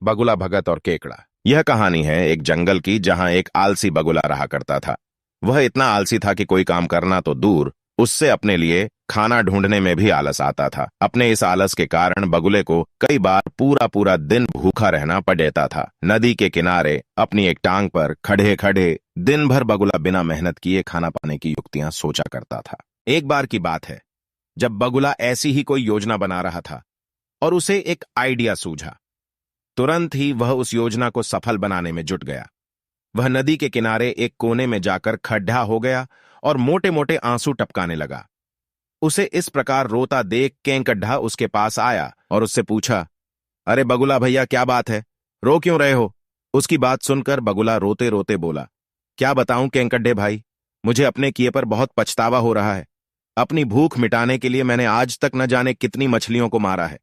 बगुला भगत और केकड़ा। यह कहानी है एक जंगल की जहां एक आलसी बगुला रहा करता था। वह इतना आलसी था कि कोई काम करना तो दूर, उससे अपने लिए खाना ढूंढने में भी आलस आता था। अपने इस आलस के कारण बगुले को कई बार पूरा पूरा दिन भूखा रहना पड़ता था। नदी के किनारे अपनी एक टांग पर खड़े खड़े दिन भर बगुला बिना मेहनत किए खाना पाने की युक्तियां सोचा करता था। एक बार की बात है जब बगुला ऐसी ही कोई योजना बना रहा था और उसे एक आइडिया सूझा। तुरंत ही वह उस योजना को सफल बनाने में जुट गया। वह नदी के किनारे एक कोने में जाकर खड्डा हो गया और मोटे मोटे आंसू टपकाने लगा। उसे इस प्रकार रोता देख केंकड्ढा उसके पास आया और उससे पूछा, अरे बगुला भैया, क्या बात है, रो क्यों रहे हो? उसकी बात सुनकर बगुला रोते रोते बोला, क्या बताऊं केंकड्ढे भाई, मुझे अपने किए पर बहुत पछतावा हो रहा है। अपनी भूख मिटाने के लिए मैंने आज तक न जाने कितनी मछलियों को मारा है।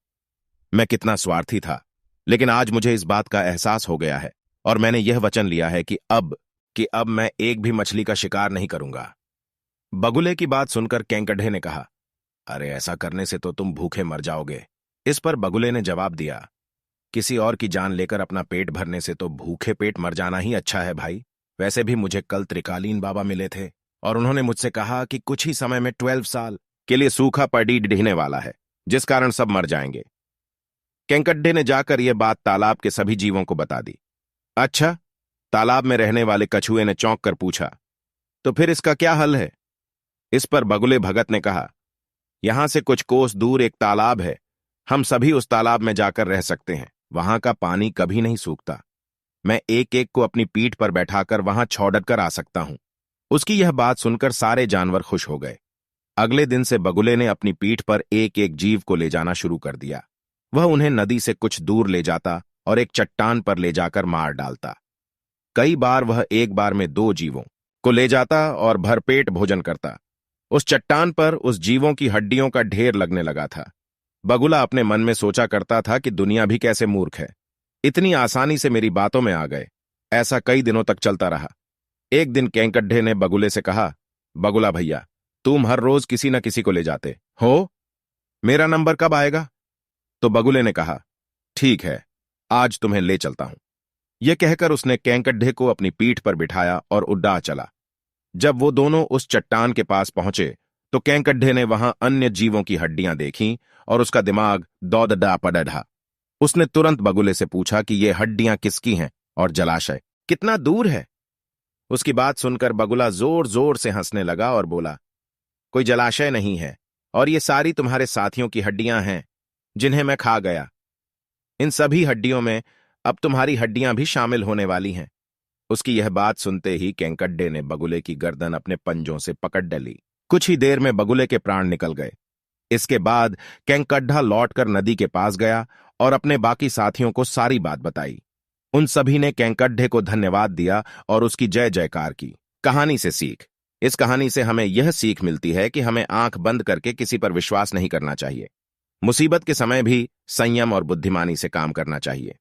मैं कितना स्वार्थी था, लेकिन आज मुझे इस बात का एहसास हो गया है और मैंने यह वचन लिया है कि अब मैं एक भी मछली का शिकार नहीं करूंगा। बगुले की बात सुनकर केंकड्ढे ने कहा, अरे ऐसा करने से तो तुम भूखे मर जाओगे। इस पर बगुले ने जवाब दिया, किसी और की जान लेकर अपना पेट भरने से तो भूखे पेट मर जाना ही अच्छा है भाई। वैसे भी मुझे कल त्रिकालीन बाबा मिले थे और उन्होंने मुझसे कहा कि कुछ ही समय में 12 साल के लिए सूखा पड़ी ढहने वाला है, जिस कारण सब मर जाएंगे। केंकड्ढे ने जाकर यह बात तालाब के सभी जीवों को बता दी। अच्छा? तालाब में रहने वाले कछुए ने चौंक कर पूछा, तो फिर इसका क्या हल है? इस पर बगुले भगत ने कहा, यहां से कुछ कोस दूर एक तालाब है, हम सभी उस तालाब में जाकर रह सकते हैं। वहां का पानी कभी नहीं सूखता। मैं एक एक को अपनी पीठ पर बैठाकर वहां छौड़ट कर आ सकता हूं। उसकी यह बात सुनकर सारे जानवर खुश हो गए। अगले दिन से बगुले ने अपनी पीठ पर एक एक जीव को ले जाना शुरू कर दिया। वह उन्हें नदी से कुछ दूर ले जाता और एक चट्टान पर ले जाकर मार डालता। कई बार वह एक बार में 2 जीवों को ले जाता और भरपेट भोजन करता। उस चट्टान पर उस जीवों की हड्डियों का ढेर लगने लगा था। बगुला अपने मन में सोचा करता था कि दुनिया भी कैसे मूर्ख है, इतनी आसानी से मेरी बातों में आ गए। ऐसा कई दिनों तक चलता रहा। एक दिन केंकड्ढे ने बगुले से कहा, बगुला भैया, तुम हर रोज किसी न किसी को ले जाते हो, मेरा नंबर कब आएगा? तो बगुले ने कहा, ठीक है, आज तुम्हें ले चलता हूं। यह कहकर उसने केंकड्ढे को अपनी पीठ पर बिठाया और उड्डा चला। जब वो दोनों उस चट्टान के पास पहुंचे तो केंकड्ढे ने वहां अन्य जीवों की हड्डियां देखीं और उसका दिमाग दौड़दा पड़ढ़ा। उसने तुरंत बगुले से पूछा कि ये हड्डियां किसकी हैं और जलाशय कितना दूर है? उसकी बात सुनकर बगुला जोर जोर से हंसने लगा और बोला, कोई जलाशय नहीं है और ये सारी तुम्हारे साथियों की हड्डियां हैं जिन्हें मैं खा गया। इन सभी हड्डियों में अब तुम्हारी हड्डियां भी शामिल होने वाली हैं। उसकी यह बात सुनते ही केंकड्ढे ने बगुले की गर्दन अपने पंजों से पकड़ डाली। कुछ ही देर में बगुले के प्राण निकल गए। इसके बाद केंकड्ढा लौटकर नदी के पास गया और अपने बाकी साथियों को सारी बात बताई। उन सभी ने केंकड्ढे को धन्यवाद दिया और उसकी जय जयकार की। कहानी से सीख। इस कहानी से हमें यह सीख मिलती है कि हमें आंख बंद करके किसी पर विश्वास नहीं करना चाहिए। मुसीबत के समय भी संयम और बुद्धिमानी से काम करना चाहिए।